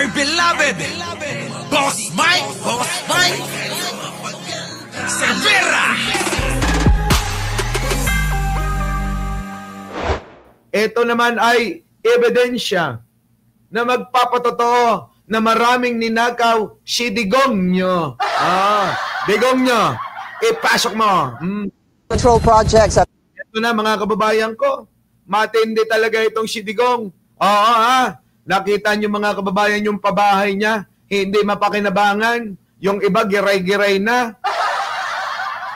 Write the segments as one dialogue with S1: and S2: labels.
S1: my beloved Boss Mike Severa.
S2: Ito naman ay ebidensya na magpapatotoo na maraming ninakaw si Digong nyo. Digong nyo, ipasok mo.
S3: Control projects.
S2: Ito na mga kababayan ko, matindi talaga itong si Digong. Nakita nyo mga kababayan yung pabahay niya, hindi mapakinabangan. Yung iba, giray-giray na.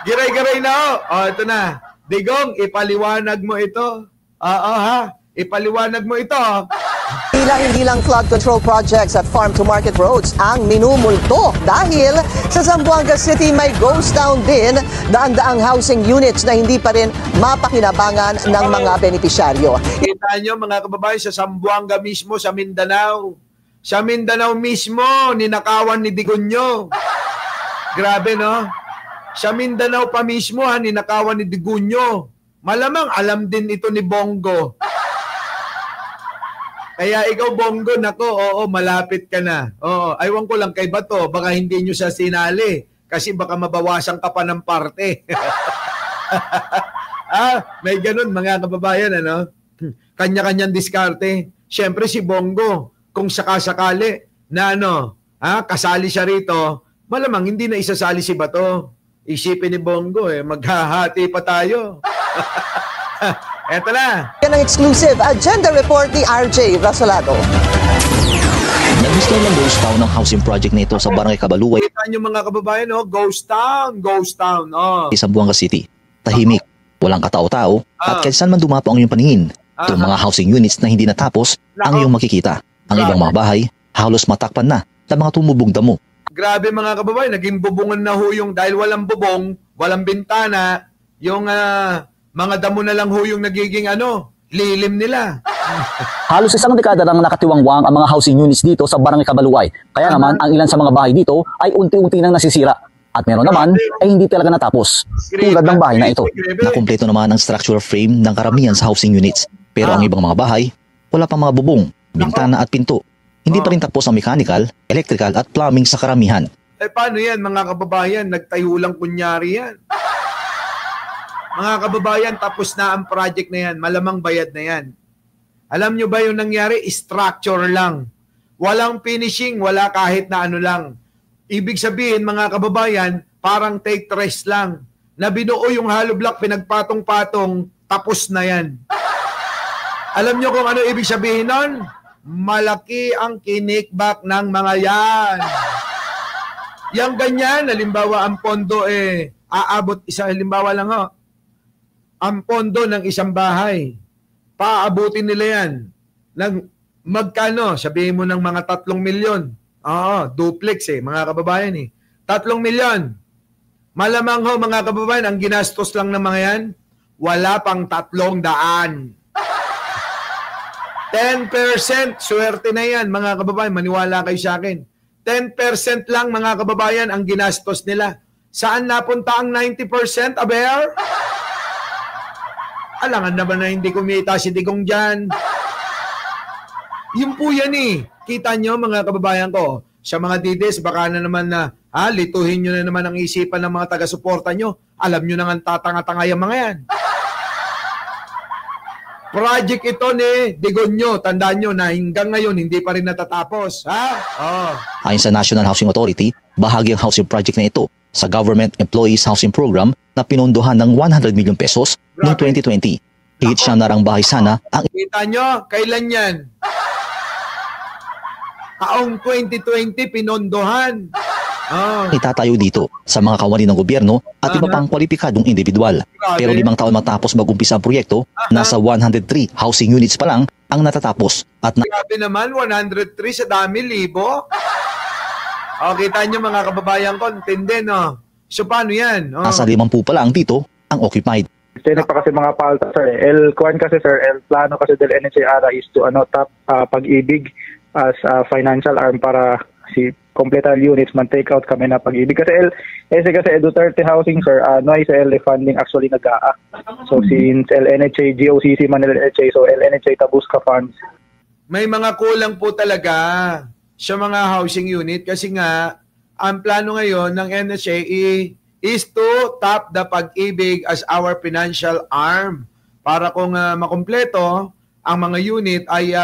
S2: Giray-giray na, ito na. Digong, ipaliwanag mo ito. Ipaliwanag mo ito.
S3: Hindi lang flood control projects at farm-to-market roads ang minumulto dahil sa Zamboanga City may ghost town din, daan-daang housing units na hindi pa rin mapakinabangan ng mga benepisyaryo.
S2: Kita nyo mga kababayan, sa Zamboanga mismo, sa Mindanao. Sa Mindanao mismo, ninakawan ni Digonyo. Grabe, no? Sa Mindanao pa mismo, ninakawan ni Digonyo. Malamang alam din ito ni Bongo. Kaya ikaw, Bongo, nako, malapit ka na. Aywan ko lang kay Bato, baka hindi nyo siya sinali. Kasi baka mabawasan ka pa ng parte. May ganun mga kababayan, ano? Kanya-kanyang diskarte. Siyempre si Bongo, kung sakasakali na kasali siya rito, malamang hindi na isasali si Bato. Isipin ni Bongo, maghahati pa tayo. Eto na.
S3: Yan ang exclusive agenda report ni RJ Rasolado.
S4: Nag-install ng ghost town ng housing project nito sa Barangay Cabaluay.
S2: Kita nyo mga kababayan, ghost town.
S4: Sa Zamboanga City. Tahimik, walang katao-tao, at kahit saan man dumapo ang iyong paningin. Itong mga housing units na hindi natapos, ang iyong makikita. Ang ibang mga bahay, halos matakpan na ng mga tumubong damo.
S2: Grabe mga kababayan, naging bubungan na ho yung dahil walang bubong, walang bintana, yung mga damo na lang ho yung nagiging lilim nila.
S5: Halos isang dekada nang nakatiwangwang ang mga housing units dito sa Barangay Cabaluay. Kaya naman, ang ilan sa mga bahay dito ay unti-unti nang nasisira. At meron naman ay hindi talaga natapos. Tulad ng bahay na ito.
S4: Nakumpleto naman ang structural frame ng karamihan sa housing units. Pero ang ibang mga bahay, wala pang mga bubong, bintana at pinto. Hindi pa rin tapos ang mechanical, electrical at plumbing sa karamihan.
S2: Paano yan mga kababayan? Nagtayo lang kunyari yan. Mga kababayan, tapos na ang project na yan. Malamang bayad na yan. Alam nyo ba yung nangyari? Structure lang. Walang finishing, wala kahit na ano lang. Ibig sabihin, mga kababayan, parang take rest lang. Na binuo yung hollow block, pinagpatong-patong, tapos na yan. Alam nyo kung ano ibig sabihin nun? Malaki ang kinikback ng mga yan. Yang ganyan, halimbawa ang pondo aabot, halimbawa lang ang pondo ng isang bahay, paabutin nila yan ng magkano? Sabihin mo ng mga 3 milyon. Duplex mga kababayan 3 milyon. Malamang mga kababayan, ang ginastos lang ng mga yan, wala pang 300. 10%, swerte na yan mga kababayan, maniwala kayo sa akin. 10% lang mga kababayan ang ginastos nila. Saan napunta ang 90%, aber? Alangan naman na hindi kumita si Digong dyan. Yun po yan Kita nyo mga kababayan ko, sa mga dides, baka na naman na, lituhin nyo na naman ang isipan ng mga taga-suporta nyo. Alam nyo na nga tatanga-tanga yung mga yan. Project ito ni Digonyo, tandaan nyo na hanggang ngayon hindi pa rin natatapos.
S4: Ayon sa National Housing Authority, bahagi ang housing project na ito sa Government Employees Housing Program na pinondohan ng 100 million pesos noong 2020. Higit siya narang bahay sana ang...
S2: Kita nyo, kailan yan? Taong 2020, pinondohan.
S4: Itatayo dito sa mga kawani ng gobyerno at iba pang kwalipikadong individual. Pero 5 taon matapos mag-umpisa ang proyekto, nasa 103 housing units pa lang ang natatapos. At
S2: grabe naman, 103 sa dami, libo. Kita nyo mga kababayan ko, intindi So paano yan?
S4: Nasa 50 pa lang dito ang occupied.
S6: Tinig pa kasi mga palta, sir. Kuan kasi, sir, plano kasi del NHA is to tap Pag-ibig as financial arm para si completan units man take out kami na Pag-ibig kasi Duterte housing, sir, sa funding actually nag-aa. So since LNHA GOCC man LNHA, so LNHA tabus ka funds.
S2: May mga kulang po talaga. sa mga housing unit kasi nga ang plano ngayon ng NHA is to tap the Pag-ibig as our financial arm para kung makumpleto ang mga unit ay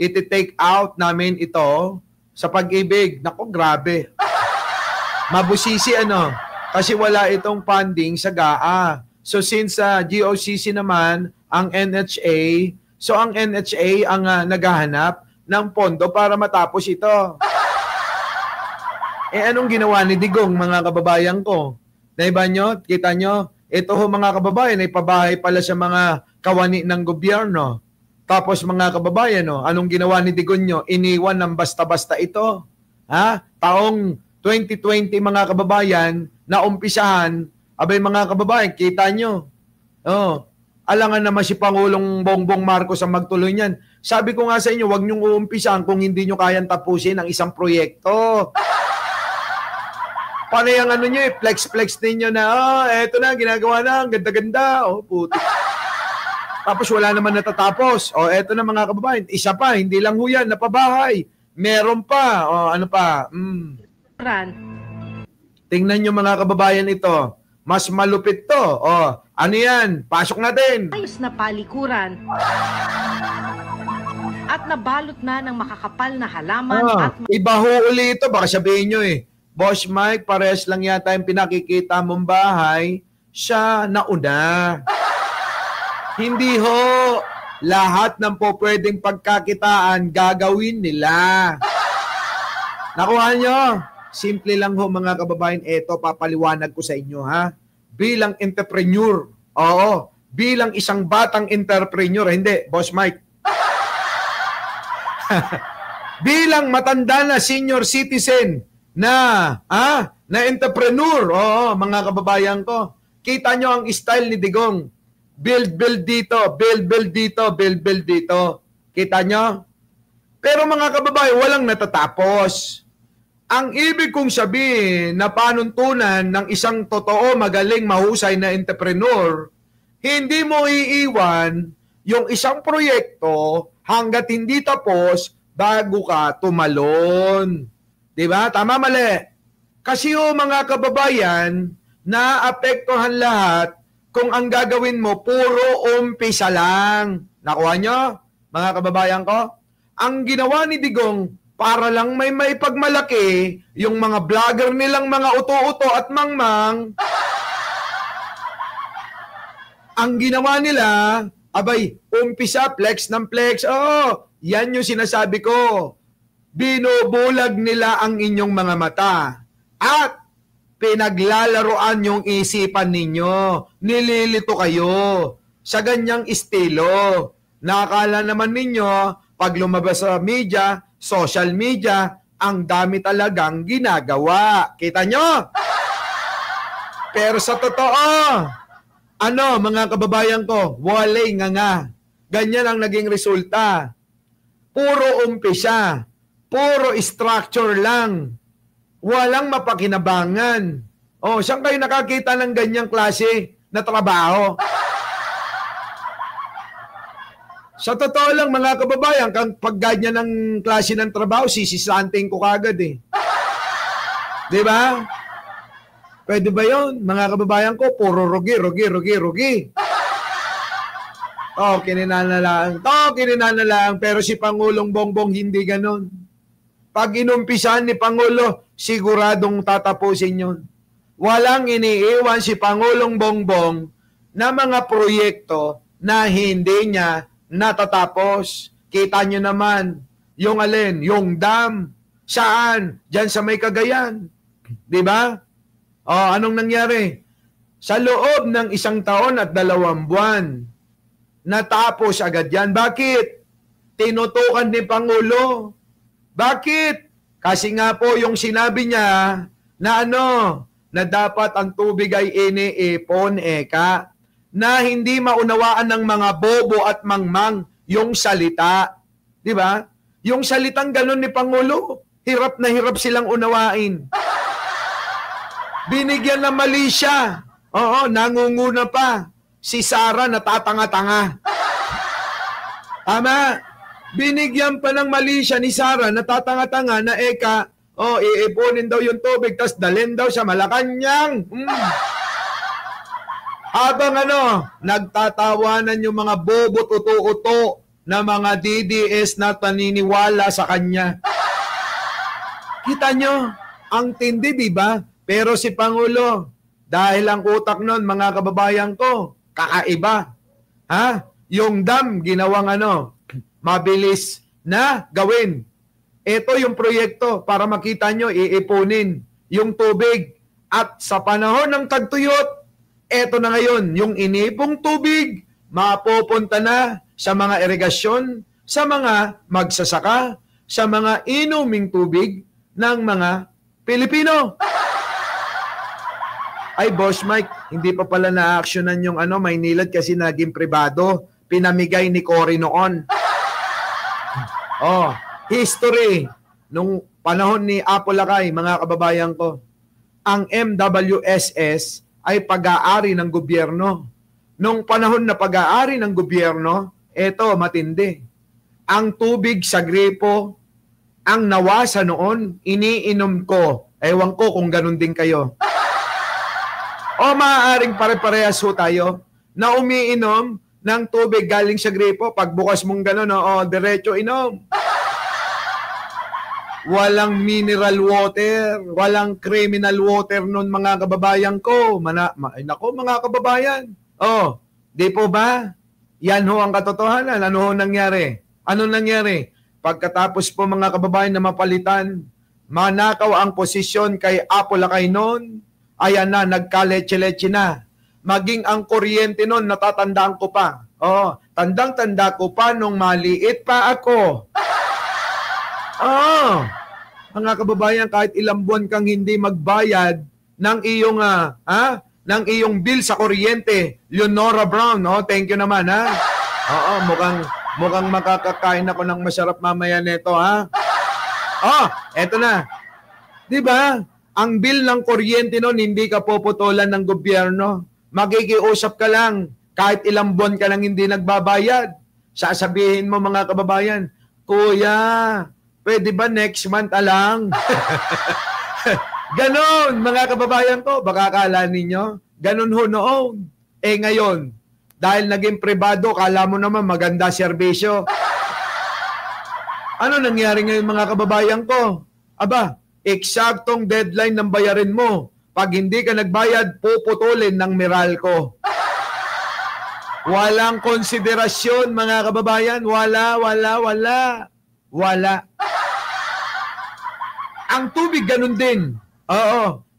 S2: iti-take out namin ito sa Pag-ibig. Nako, grabe. Mabusisi kasi wala itong funding sa GAA. So since GOCC naman ang NHA, so ang NHA ang naghahanap ng pondo para matapos ito. Anong ginawa ni Digong, mga kababayan ko? Naiba nyo? Kita nyo? Ito ho, mga kababayan, ay pabahay pala sa mga kawani ng gobyerno. Tapos mga kababayan, anong ginawa ni Digong nyo? Iniwan ng basta-basta ito. Taong 2020, mga kababayan, na umpisahan, abay mga kababayan, kita nyo. Alangan naman si Pangulong Bongbong Marcos ang magtuloy niyan. Sabi ko nga sa inyo, huwag niyong uumpisahan kung hindi nyo kayang tapusin ang isang proyekto. Paano yung nyo flex-flex ninyo na, eto na, ginagawa na, ang ganda-ganda. Puti. Tapos wala naman natatapos. Eto na mga kababayan, isa pa, hindi lang ho yan, napabahay. Meron pa. Ano pa? Tingnan nyo mga kababayan ito. Mas malupit to. Ano yan? Pasok natin.
S7: Ayos na palikuran. At nabalot na ng makakapal na halaman.
S2: Iba ho uli ito. Baka sabihin nyo Boss Mike, pares lang yata yung pinakikita mong bahay. Siya nauna. Hindi ho. Lahat ng po pwedeng pagkakitaan gagawin nila. Nakuha nyo? Simple lang ho mga kababayan. Eto, papaliwanag ko sa inyo bilang entrepreneur. Bilang isang batang entrepreneur. Hindi, Boss Mike. Bilang matanda na senior citizen na entrepreneur. Mga kababayan ko. Kita nyo ang style ni Digong. Build dito, build dito, build dito. Kita nyo? Pero mga kababayan, walang natatapos. Ang ibig kong sabihin na panuntunan ng isang totoo, magaling, mahusay na entrepreneur, hindi mo iiwan yung isang proyekto hanggat hindi tapos bago ka tumalon. Diba? Tama, mali. Kasi mga kababayan, naapektuhan lahat kung ang gagawin mo puro umpisa lang. Nakuha nyo, mga kababayan ko? Ang ginawa ni Digong, para lang may maipagmalaki yung mga vlogger nilang mga uto-uto at mangmang. Ang ginawa nila, abay, umpisa, flex ng flex. Yan yung sinasabi ko. Binubulag nila ang inyong mga mata. At pinaglalaroan yung isipan ninyo. Nililito kayo sa ganyang estilo. Nakakala naman ninyo, pag lumabas sa media, social media, ang dami talagang ginagawa. Kita nyo? Pero sa totoo, mga kababayan ko, walay nga. Ganyan ang naging resulta. Puro umpisa. Puro structure lang. Walang mapakinabangan. Saan kayo nakakita ng ganyang klase na trabaho? Sa totoo lang mga kababayan, pag ganyan ng klase ng trabaho, sisisanting ko kagad Di ba? Pwede ba yun? Mga kababayan ko, puro rugi. Kininanalang. Pero si Pangulong Bongbong hindi ganon. Pag inumpisan ni Pangulo, siguradong tatapusin yun. Walang iniiwan si Pangulong Bongbong na mga proyekto na hindi niya natatapos. Kita nyo naman, yung alin, yung dam. Saan? Diyan sa may Cagayan. Diba? Anong nangyari? Sa loob ng 1 taon at 2 buwan, natapos agad yan. Bakit? Tinutukan ni Pangulo. Bakit? Kasi nga po yung sinabi niya na na dapat ang tubig ay iniipon, na hindi maunawaan ng mga bobo at mangmang yung salita. Di ba? Yung salitang ganun ni Pangulo, hirap na hirap silang unawain. Binigyan na mali siya. Nangunguna pa. Si Sara natatanga-tanga. Tama? Binigyan pa ng mali siya ni Sarah, natatanga-tanga na eka, iipunin daw yung tubig, tapos dalhin daw sa Malacanang. Habang nagtatawanan yung mga bobo uto-uto na mga DDS na paniniwala sa kanya. Kita nyo, ang tindi, di ba? Pero si Pangulo, dahil ang utak nun, mga kababayan ko, kakaiba. Yung dam, ginawang mabilis na gawin. Ito yung proyekto para makita nyo, iipunin yung tubig. At sa panahon ng tagtuyot, ito na ngayon, yung inipong tubig, mapupunta na sa mga irigasyon, sa mga magsasaka, sa mga inuming tubig ng mga Pilipino. Ay, Boss Mike, hindi pa pala na-actionan yung Maynilad kasi naging pribado. Pinamigay ni Cory noon. History. Nung panahon ni Apo Lakay, mga kababayan ko, ang MWSS ay pag-aari ng gobyerno. Nung panahon na pag-aari ng gobyerno, eto, matindi. Ang tubig sa gripo, ang nawasa noon, iniinom ko. Ewan ko kung ganun din kayo. O maaaring pare-parehas ho tayo na umiinom ng tubig galing sa gripo. Pagbukas mong gano'n, diretso inom. Walang mineral water, walang criminal water nun, mga kababayan ko. Nako, mga kababayan. Di po ba? Yan ho ang katotohanan. Ano ho nangyari? Ano nangyari? Pagkatapos po, mga kababayan, na mapalitan, manakaw ang posisyon kay Apo Lakay noon, ayan na, nagka-leche-leche na. Maging ang kuryente noon, natatandaan ko pa. Tandang-tanda ko pa nung maliit pa ako. Mga kababayan, kahit ilang buwan kang hindi magbayad ng iyong ng iyong bill sa kuryente, Leonora Brown, thank you naman, mukhang makakakain ako ng masarap mamaya nito, eto na. 'Di ba? Ang bill ng kuryente noon, hindi ka puputulan ng gobyerno. Magigiusap ka lang kahit ilang buwan ka nang hindi nagbabayad. Sasabihin mo, mga kababayan, Kuya, pwede ba next month lang? Ganon, mga kababayan ko. Baka akala ninyo, ganon ho noon. Ngayon, dahil naging pribado, kala mo naman maganda serbisyo. Ano nangyari ngayon, mga kababayan ko? Aba, eksaktong deadline ng bayarin mo. Pag hindi ka nagbayad, puputulin ng Meralco. Walang konsiderasyon, mga kababayan. Wala. Ang tubig ganun din.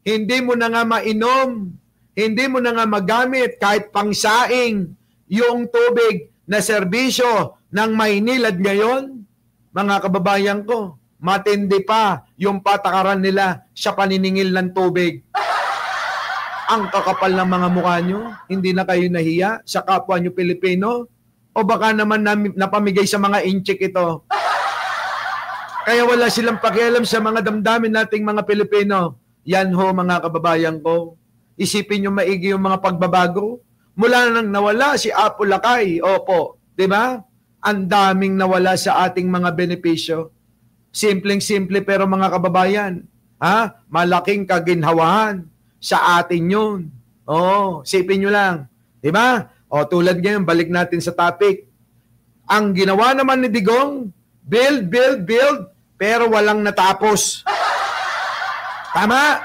S2: Hindi mo na nga mainom, hindi mo na nga magamit kahit pangsaing yung tubig na serbisyo ng Maynilad ngayon. Mga kababayan ko, matindi pa yung patakaran nila sa paniningil ng tubig. Ang kakapal ng mga mukha nyo, hindi na kayo nahiya sa kapwa nyo Pilipino? O baka naman napamigay sa mga inchik ito? Kaya wala silang pakialam sa mga damdamin nating mga Pilipino. Yan ho, mga kababayan ko. Isipin nyo maigi yung mga pagbabago. Mula nang nawala si Apo Lakay, opo, di ba? Ang daming nawala sa ating mga benepisyo. Simpleng-simple pero mga kababayan, malaking kaginhawahan sa atin yun. Isipin nyo lang. Di ba? Tulad ngayon, balik natin sa topic. Ang ginawa naman ni Digong, build, pero walang natapos. Tama?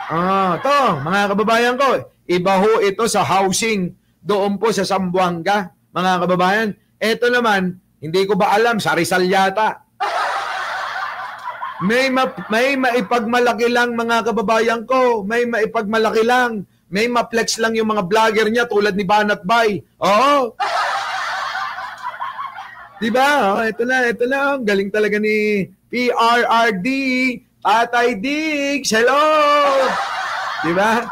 S2: Mga kababayan ko, iba ho ito sa housing doon po sa Zamboanga, mga kababayan. Ito naman, hindi ko ba alam, sa Rizal yata. May maipagmalaki lang, mga kababayan ko. May maipagmalaki lang. May ma-flex lang yung mga vlogger niya tulad ni Banat Bay. Diba? Ito na. Galing talaga ni PRRD. Tatay Diggs. Hello! Diba?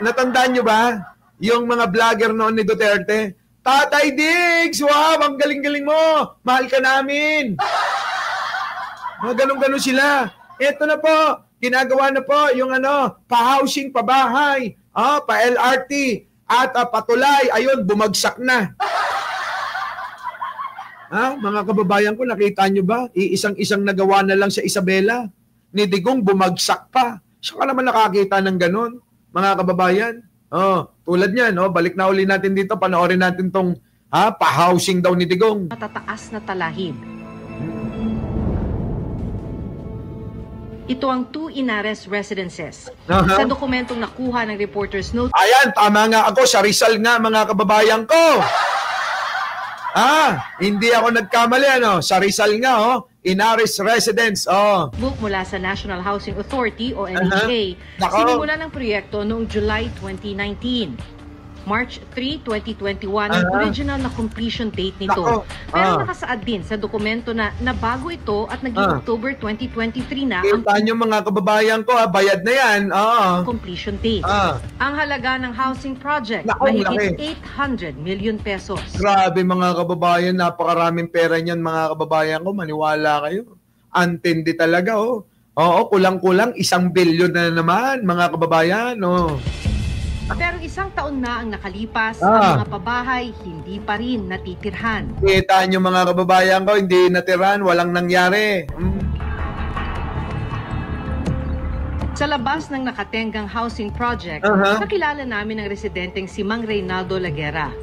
S2: Natandaan nyo ba? Yung mga vlogger noon ni Duterte. Tatay Diggs! Wow! Ang galing-galing mo! Mahal ka namin! Mga ganun-ganun sila. Ito na po. Ginagawa na po yung pa-housing, pa-bahay, pa-LRT, at patulay. Ayun, bumagsak na. Ha? Mga kababayan ko, nakita nyo ba? Iisang-isang nagawa na lang sa Isabela. Ni Digong bumagsak pa. Siya ka naman nakakita ng ganon, mga kababayan. Tulad niyan, balik na uli natin dito, panoorin natin tong pa-housing daw ni Digong.
S7: Matataas na talahib. Ito ang 2 Inares residences. Sa dokumentong nakuha ng reporter's note.
S2: Ayan, tama nga ako. Sa Rizal nga, mga kababayan ko. Hindi ako nagkamali, Sa Rizal nga, Inares Residence.
S7: Book mula sa National Housing Authority o NHA. Sinimula ng proyekto noong July 2019. March 3, 2021 ang original na completion date nito. Pero nakasaad din sa dokumento na nabago ito at naging October 2023 na ang
S2: mga kababayan ko, bayad na yan.
S7: Completion date. Ang halaga ng housing project, mahigit 800 million pesos.
S2: Grabe mga kababayan, napakaraming pera niyan mga kababayan ko, maniwala kayo. Antindi talaga, kulang-kulang 1 billion na naman mga kababayan,
S7: Pero 1 taon na ang nakalipas, ang mga pabahay hindi pa rin natitirhan.
S2: Kita nyo mga kababayan ko, hindi natirhan, walang nangyari.
S7: Sa labas ng nakatenggang housing project, nakilala namin ang residenteng si Mang Reynaldo Laguera.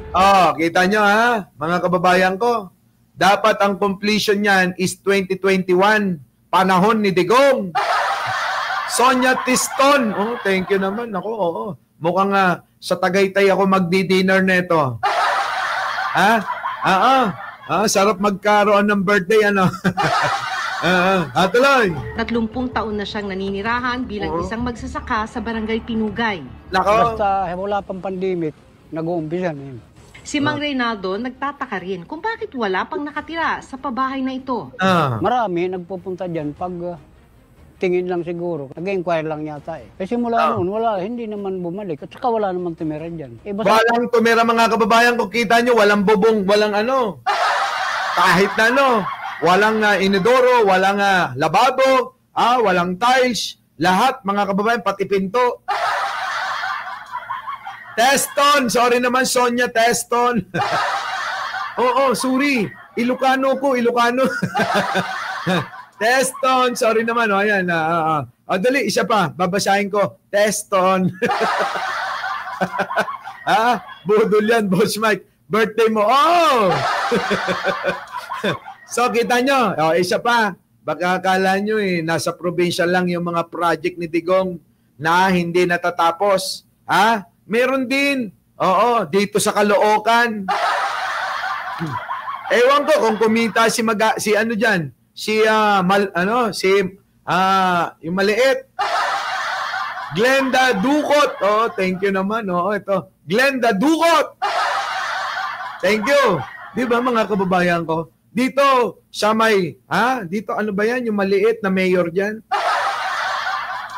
S2: Kita nyo mga kababayan ko. Dapat ang completion niyan is 2021, panahon ni Digong. Sonia Tiston, thank you naman. Ako, mukhang sa Tagaytay ako magdi-dinner neto. Sarap magkaroon ng birthday, tuloy.
S7: 30 taon na siyang naninirahan bilang isang magsasaka sa Barangay Pinugay.
S8: Basta wala pang pandemic, nag-uumpisa na yun.
S7: Si Mang Reynaldo nagtataka rin kung bakit wala pang nakatira sa pabahay na ito.
S8: Marami nagpupunta dyan pag tingin lang siguro. Nag-inquire lang yata Kasi mula noon, hindi naman bumalik. At saka wala naman tumira dyan.
S2: Walang tumira mga kababayan. Kung kita nyo, walang bubong, walang kahit na walang inodoro, walang lababo, walang tiles. Lahat mga kababayan, pati pinto. Teston! Sorry naman, Sonia, Teston. Sorry. Ilocano ko, Ilocano. Teston, sorry naman, ayan. Dali, isa pa, babasahin ko. Teston. Budol yan, Boss Mike. Birthday mo, So, kita nyo, isa pa. Baka akala nyo nasa probinsya lang yung mga project ni Digong na hindi natatapos. Meron din. Dito sa Caloocan. Ewan ko kung kumita si ano dyan. Yung maliit. Glenda Ducot. Thank you naman. Ito. Glenda Ducot. Thank you. Di ba mga kababayan ko? Dito, sa may, dito, ano ba yan? Yung maliit na mayor dyan?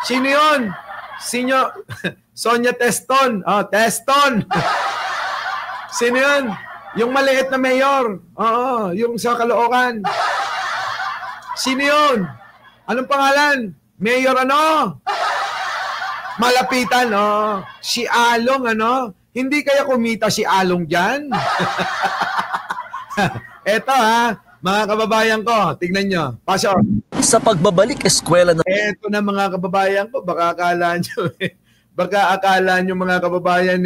S2: Sino yun? Sonia Teston. Teston. Sino yun? Yung maliit na mayor. Yung sa Caloocan. Sino yun? Anong pangalan? Mayor Malapitan, Si Along, Hindi kaya kumita si Along dyan? Eto, mga kababayan ko. Tignan nyo. Pasok.
S9: Sa pagbabalik eskwela na...
S2: Eto na mga kababayan ko. Baka akala nyo mga kababayan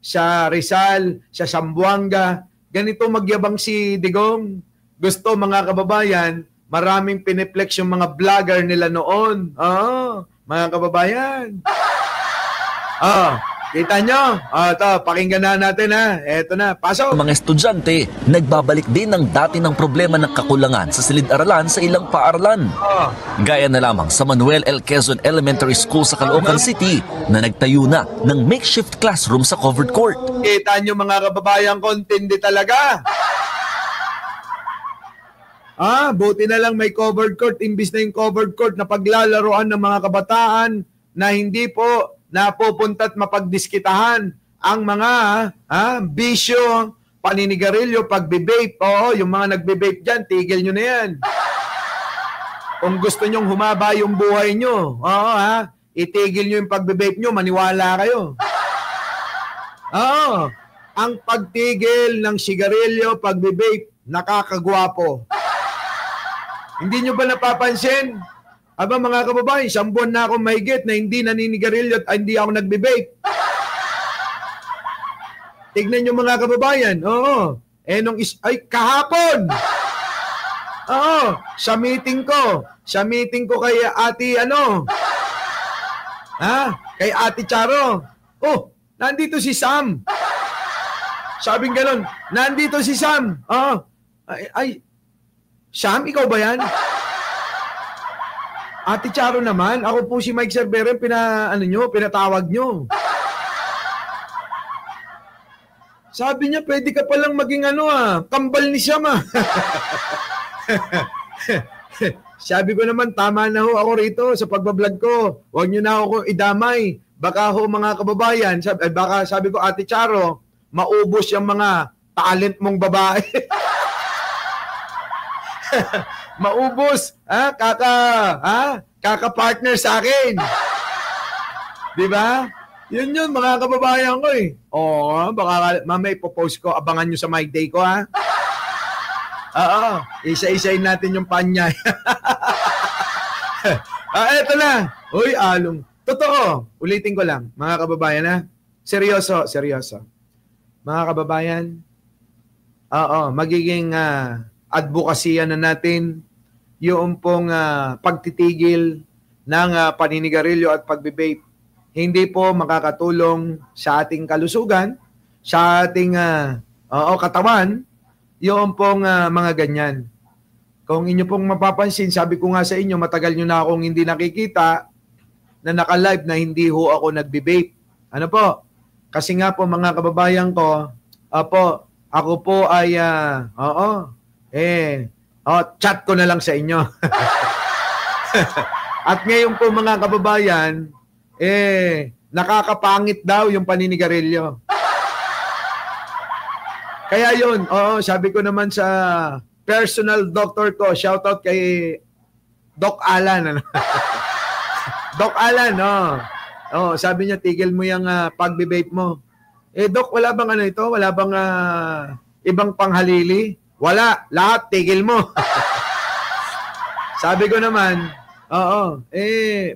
S2: sa Rizal, sa Zamboanga. Ganito magyabang si Digong. Gusto mga kababayan, maraming piniplex yung mga vlogger nila noon. Mga kababayan. Kita nyo? Ito, pakinggan na natin Eto na, pasok.
S9: Mga estudyante, nagbabalik din ng dati ng problema ng kakulangan sa silid-aralan sa ilang paaralan. Gaya na lamang sa Manuel L. Quezon Elementary School sa Caloocan City na nagtayo na ng makeshift classroom sa covered court.
S2: Kita nyo mga kababayan, kontindi talaga. Buti na lang may covered court imbis na yung covered court na paglalaroan ng mga kabataan na hindi po napupunta at mapagdiskitahan ang mga bisyo, paninigarilyo, pagbe-vape. Yung mga nagbe-vape dyan, tigil nyo na yan. Kung gusto nyong humaba yung buhay nyo, itigil nyo yung pagbe-vape nyo, maniwala kayo. Ang pagtigil ng sigarilyo, pagbe-vape, nakakagwapo. Hindi nyo ba napapansin? Aba mga kababayan, 1 buwan na ako mahigit na hindi naninigarilyo at hindi ako nagbe-vape. Tignan nyo mga kababayan. Oo. Kahapon. Oo. Sa meeting ko kay ate kay ate Charo. Oh, nandito si Sam. Sabing ganon, nandito si Sam. Oo. Sam, ikaw ba yan? Ate Charo naman, ako po si Mike Cervera, pinatawag nyo. Sabi niya, pwede ka palang maging kambal ni Sam Sabi ko naman, tama na ho ako rito sa pagbablog ko. Huwag nyo na ako idamay. Baka ho mga kababayan, sabi ko, Ate Charo, maubos yung mga talent mong babae. Maubos, kaka-partner sa akin. Di ba? Yun, mga kababayan ko eh. Oo, baka mamaya ipopost ko, abangan nyo sa My Day ko, ha? Oo, isa-isayin natin yung panyay. Eto na. Uy, along. Totoo, ulitin ko lang, mga kababayan, ha? Seryoso. Mga kababayan, magiging advokasya na natin yung pong pagtitigil ng paninigarilyo at pagbe-vape. Hindi po makakatulong sa ating kalusugan, sa ating katawan, yung pong mga ganyan. Kung inyo pong mapapansin, sabi ko nga sa inyo, matagal nyo na akong hindi nakikita na naka-live na hindi ho ako nagbe-vape. Ano po? Kasi nga po mga kababayan ko, ako po ay, chat ko na lang sa inyo. At ngayon po mga kababayan, nakakapangit daw yung paninigarilyo. Kaya yun, sabi ko naman sa personal doctor ko, shoutout kay Doc Alan. Doc Alan, sabi niya, tigil mo yung pagbe-vape mo. Doc, wala bang ito? Wala bang ibang panghalili? Wala, lahat tigil mo. Sabi ko naman,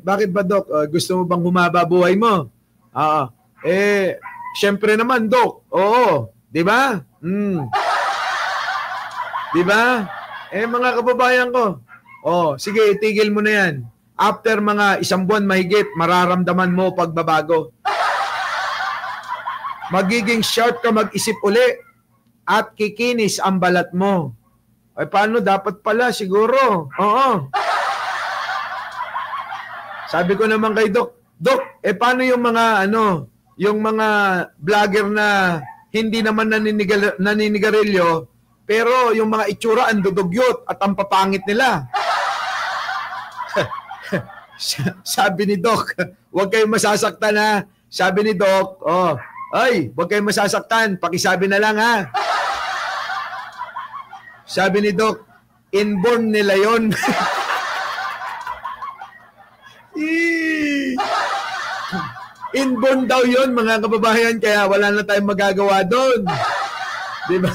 S2: bakit ba Doc? Gusto mo bang humaba buhay mo? Syempre naman Doc, di ba? Di ba? Mga kababayan ko, sige, tigil mo na yan. After mga 1 buwan mahigit, mararamdaman mo pagbabago. Magiging sharp ka mag-isip uli at kikinis ang balat mo. Paano? Dapat pala, siguro. Sabi ko naman kay Doc, paano yung mga, yung mga vlogger na hindi naman naninigarilyo, pero yung mga itsura ang dudugyot at ang papangit nila. Sabi ni Doc, huwag kayong masasaktan ha. Sabi ni Doc, huwag kayong masasaktan, pakisabi na lang ha. Sabi ni Doc, inborn nila yon. Inborn daw yon mga kababayan, kaya wala na tayong magagawa doon. Di ba?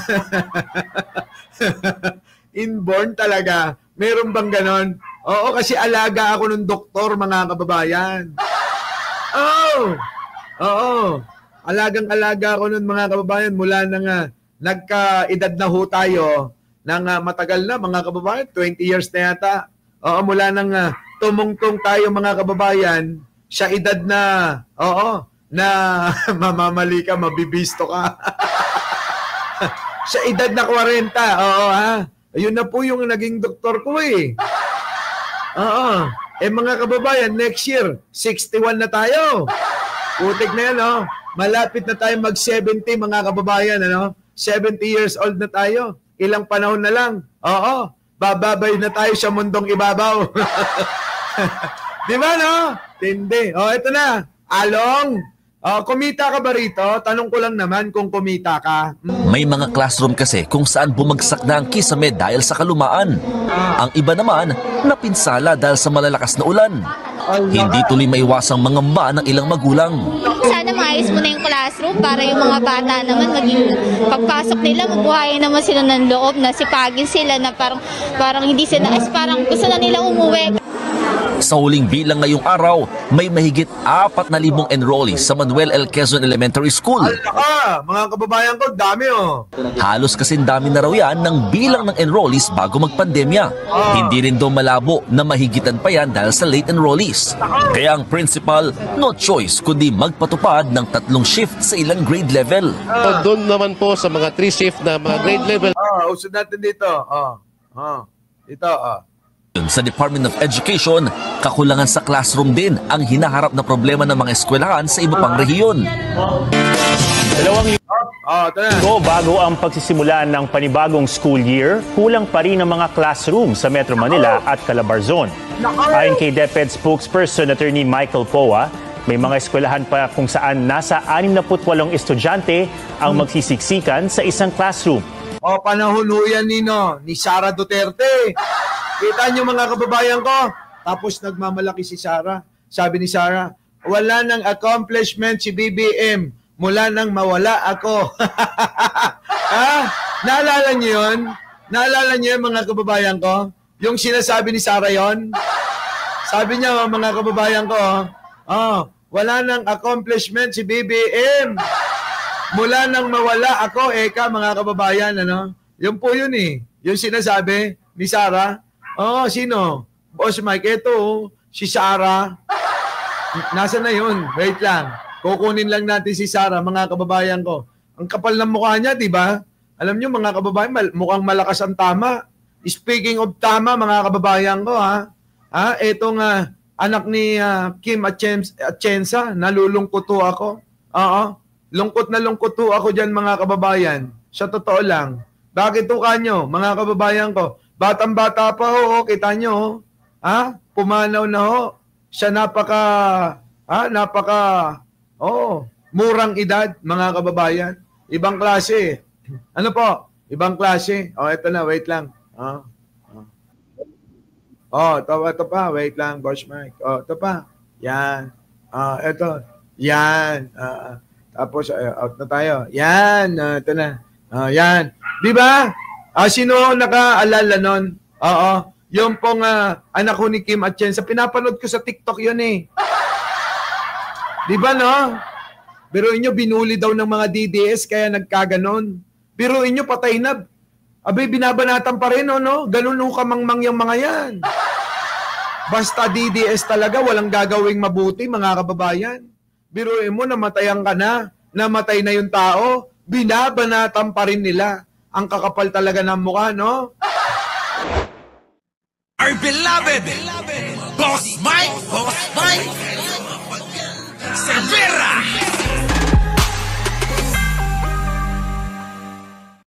S2: Inborn talaga. Meron bang ganon? Oo, kasi alaga ako ng doktor, mga kababayan. Oo. Alagang-alaga ako nun, mga kababayan, mula nang nagka-edad na ho tayo, nang matagal na, mga kababayan, 20 years na yata. Oo, mula nang tumungtong tayo, mga kababayan, sa edad na, na mamamali ka, mabibisto ka. Sa edad na 40, ayun na po yung naging doktor ko eh. Mga kababayan, next year, 61 na tayo. Putik na yan, malapit na tayo mag-70, mga kababayan, 70 years old na tayo. Ilang panahon na lang. Bababay na tayo sa mundong ibabaw. Di ba, no? Tindi. Ito na. Along. Kumita ka ba rito? Tanong ko lang naman kung kumita ka.
S9: May mga classroom kasi kung saan bumagsak na ang kisame dahil sa kalumaan. Ang iba naman, napinsala dahil sa malalakas na ulan. Hindi tuloy maiwasang mangamba ng ilang magulang.
S10: Sana maayos mo na yung classroom para yung mga bata naman maging pagpasok nila, mabuhayin naman sila ng loob na sipagin sila na parang hindi sila, parang gusto na nila umuwi.
S9: Sa huling bilang ngayong araw, may mahigit 4,000 enrollees sa Manuel L. Quezon Elementary School.
S2: Mga kababayan ko, dami
S9: Halos kasing dami na raw yan ng bilang ng enrollees bago magpandemya. Hindi rin daw malabo na mahigitan pa yan dahil sa late enrollees. Kaya ang principal, no choice kundi magpatupad ng 3 shift sa ilang grade level.
S11: Doon naman po sa mga 3 shift na mga grade level.
S2: Usod natin dito. Ito.
S9: Sa Department of Education, kakulangan sa classroom din ang hinaharap na problema ng mga eskwelahan sa iba pang rehiyon.
S12: 2 linggo bago ang pagsisimula ng panibagong school year, kulang pa rin ang mga classroom sa Metro Manila at Calabarzon. Ayon kay DepEd spokesperson Attorney Michael Poa, may mga eskwelahan pa kung saan nasa 68 estudyante ang magsisiksikan sa isang classroom.
S2: Panahon ho yan ni Sara Duterte. Kita nyo mga kababayan ko, tapos nagmamalaki si Sara. Sabi ni Sara, wala nang accomplishment si BBM mula nang mawala ako. Naalala nyo yun? Naalala nyo yun mga kababayan ko? Yung sinasabi ni Sara yon? Sabi niya mga kababayan ko, wala nang accomplishment si BBM mula nang mawala ako. Mga kababayan, Yun po yun Yung sinasabi ni Sara. Sino? Boss Mike, ito, si Sara. Nasaan na yun? Wait lang. Kukunin lang natin si Sara, mga kababayan ko. Ang kapal ng mukha niya, di ba? Alam niyo mga kababayan, mukhang malakas ang tama. Speaking of tama, mga kababayan ko, Itong anak ni Kim Atienza, nalulungkot ho ako. Lungkot na lungkot ho ako dyan, mga kababayan. Sa totoo lang. Bakit ho kanyo, mga kababayan ko? Batang-bata pa ho, kita nyo, pumanaw na ho. Siya murang edad, mga kababayan. Ibang klase. Ano po? Ibang klase. Ito na, wait lang. Ito pa, wait lang, Boss Mike. Ito pa. Yan. Ito. Yan. Tapos, out na tayo. Yan. Ito na. Yan. Di ba? Sino nakaalala nun? Yung pong anak ko ni Kim Atienza, pinapanood ko sa TikTok yun Di ba no? Biruin nyo, binuli daw ng mga DDS kaya nagkaganon. Biruin nyo, patay na. Abay, binabanatan pa rin, no? Ganun nung kamangmang yung mga yan. Basta DDS talaga, walang gagawing mabuti, mga kababayan. Biruin mo, namatayan ka na. Namatay na yung tao. Binabanatan pa rin nila. Ang kakapal talaga ng mukha, no?
S1: Our beloved Boss Mike!